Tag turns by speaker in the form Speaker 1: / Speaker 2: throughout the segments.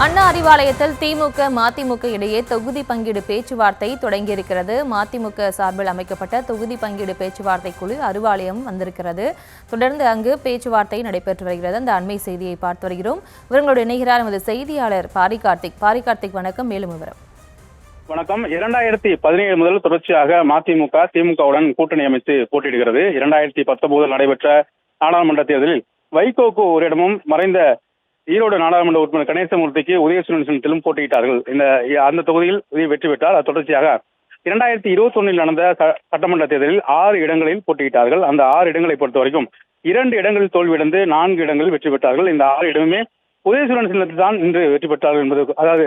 Speaker 1: அண்ணா அறிவாலயத்தில் திமுக மதிமுக இடையே தொகுதி பங்கீடு பேச்சுவார்த்தை தொடங்கியிருக்கிறது. மதிமுக சார்பில் அமைக்கப்பட்ட தொகுதி பங்கீடு பேச்சுவார்த்தை குழு அறிவாலயம் வந்திருக்கிறது. தொடர்ந்து அங்கு பேச்சுவார்த்தை நடைபெற்று வருகிறது. அந்த அண்மை செய்தியை பார்த்து வருகிறோம். இவர்களோடு இணைகிறார் நமது செய்தியாளர் பாரிகார்த்திக். வணக்கம். மேலும் விவரம்.
Speaker 2: வணக்கம். 2017 முதல் தொடர்ச்சியாக மதிமுக திமுகவுடன் கூட்டணி அமைத்து போட்டியிடுகிறது. 2019 நடைபெற்ற நாடாளுமன்ற தேர்தலில் வைகோக்கு ஒரு இடமும், மறைந்த ஈரோடு நாடாளுமன்ற உறுப்பினர் கணேசமூர்த்திக்கு உதயசூரியன் சின்னத்திலும் போட்டியிட்டார்கள். அந்த தொகுதியில் வெற்றி பெற்றார். அது தொடர்ச்சியாக 2021 நடந்த சட்டமன்ற தேர்தலில் 6 இடங்களில் போட்டியிட்டார்கள். அந்த 6 இடங்களை பொறுத்த வரைக்கும் 2 இடங்களில் தோல்வியடைந்து 4 இடங்களில் வெற்றி பெற்றார்கள். இந்த 6 இடமுமே உதயசூரியன் சின்னத்தில் தான் இன்று வெற்றி பெற்றார்கள் என்பது, அதாவது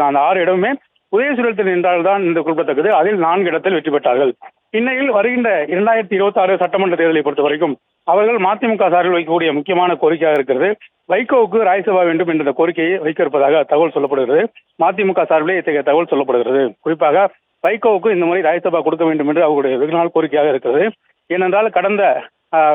Speaker 2: அந்த 6 இடமுமே உதயசூரியத்தில் நின்றால்தான் இந்த குறிப்பிடத்தக்கது. அதில் 4 இடத்தில் வெற்றி பெற்றார்கள். இந்நிலையில் வருகின்ற 2026 சட்டமன்ற தேர்தலை பொறுத்த வரைக்கும் அவர்கள் மதிமுக சார்பில் வைக்கக்கூடிய முக்கியமான கோரிக்கையாக இருக்கிறது. வைகோவுக்கு ராஜ்யசபா வேண்டும் என்ற கோரிக்கையை வைக்க இருப்பதாக தகவல் சொல்லப்படுகிறது. மதிமுக சார்பிலே இத்தகைய தகவல் சொல்லப்படுகிறது. குறிப்பாக வைகோவுக்கு இந்த முறை ராஜ்யசபா கொடுக்க வேண்டும் என்று அவருடைய வெகுநாள் கோரிக்கையாக இருக்கிறது. ஏனென்றால்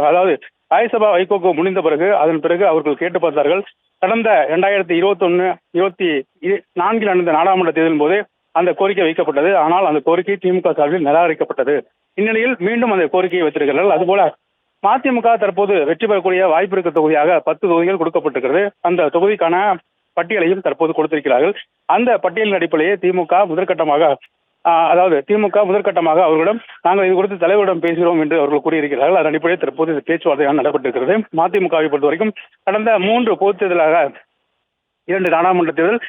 Speaker 2: அதாவது ராஜ்யசபா வைகோவுக்கு முடிந்த பிறகு அதன் பிறகு அவர்கள் கேட்டு பார்த்தார்கள். கடந்த 2021-24 நடந்த நாடாளுமன்ற தேர்தலின் போது அந்த கோரிக்கை வைக்கப்பட்டது. ஆனால் அந்த கோரிக்கை திமுக சார்பில் நிராகரிக்கப்பட்டது. இந்நிலையில் மீண்டும் அந்த கோரிக்கையை வைத்திருக்கிறார்கள். அதுபோல மதிமுக தற்போது வெற்றி பெறக்கூடிய வாய்ப்பு இருக்க தொகுதியாக 10 தொகுதிகள் கொடுக்கப்பட்டிருக்கிறது. அந்த தொகுதிக்கான பட்டியலையும் தற்போது கொடுத்திருக்கிறார்கள். அந்த பட்டியலின் அடிப்படையே திமுக முதற்கட்டமாக அவர்களிடம் நாங்கள் இது குறித்து தலைவரிடம் பேசுகிறோம் என்று அவர்கள் கூறியிருக்கிறார்கள். அதன் அடிப்படையில் தற்போது இந்த பேச்சுவார்த்தை நடைபெற்றிருக்கிறது. மதிமுகவை பொறுத்த வரைக்கும் கடந்த 3 பொதுத் தேர்தலாக 2 நாடாளுமன்ற தேர்தல்,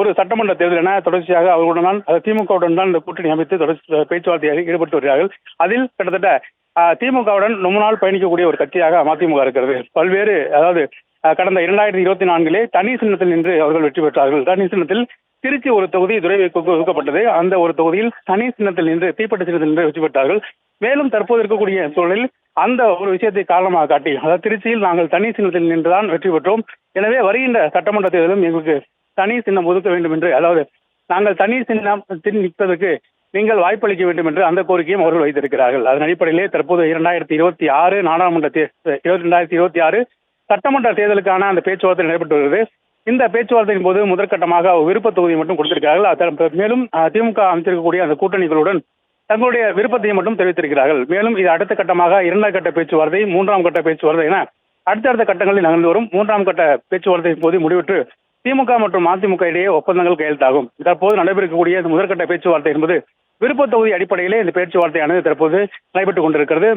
Speaker 2: ஒரு சட்டமன்ற தேர்தல் என தொடர்ச்சியாக அவர்களுடன் திமுகவுடன் தான் இந்த கூட்டணி அமைத்து பேச்சுவார்த்தையாக ஈடுபட்டு வருகிறார்கள். அதில் கிட்டத்தட்ட திமுகவுடன் ரொம்ப நாள் பயணிக்கக்கூடிய ஒரு கட்சியாக மதிமுக இருக்கிறது. கடந்த 2024 தனி சின்னத்தில் நின்று அவர்கள் வெற்றி பெற்றார்கள். தனி சின்னத்தில் திருச்சி ஒரு தொகுதி துரைவைக்கு ஒதுக்கப்பட்டது. அந்த ஒரு தொகுதியில் தனி சின்னத்தில் நின்று, தீப்பெட்டி சின்னத்தில் நின்று வெற்றி பெற்றார்கள். மேலும் தற்போது இருக்கக்கூடிய சூழலில் அந்த ஒரு விஷயத்தை காரணமாக காட்டி, அதாவது திருச்சியில் நாங்கள் தனி சின்னத்தில் நின்றுதான் வெற்றி பெற்றோம், எனவே வருகின்ற சட்டமன்ற தேர்தலும் எங்களுக்கு தனி சின்னம் ஒதுக்க வேண்டும் என்று, அதாவது நாங்கள் தனி சின்னத்தில் நிற்பதற்கு நீங்கள் வாய்ப்பளிக்க வேண்டும் என்று அந்த கோரிக்கையும் அவர்கள் வைத்திருக்கிறார்கள். அதன் அடிப்படையிலே தற்போது 2026 சட்டமன்ற தேர்தலுக்கான அந்த பேச்சுவார்த்தை நடைபெற்று வருகிறது. இந்த பேச்சுவார்த்தையின் போது முதற்கட்டமாக விருப்ப தொகுதியை மட்டும் கொடுத்திருக்கிறார்கள். மேலும் திமுக அமைத்திருக்கக்கூடிய அந்த கூட்டணிகளுடன் தங்களுடைய விருப்பத்தை மட்டும் தெரிவித்திருக்கிறார்கள். மேலும் இது அடுத்த கட்டமாக 2ஆம் கட்ட பேச்சுவார்த்தை, 3ஆம் கட்ட பேச்சுவார்த்தை என அடுத்தடுத்த கட்டங்களில் நகர்ந்து வரும். 3ஆம் கட்ட பேச்சுவார்த்தையின் போது முடிவுற்று திமுக மற்றும் மதிமுக இடையே ஒப்பந்தங்கள் கையெழுத்தாகும். தற்போது நடைபெறக்கூடிய முதற்கட்ட பேச்சுவார்த்தை என்பது விருப்ப தொகுதி அடிப்படையிலே இந்த பேச்சுவார்த்தையானது தற்போது நடைபெற்றுக் கொண்டிருக்கிறது.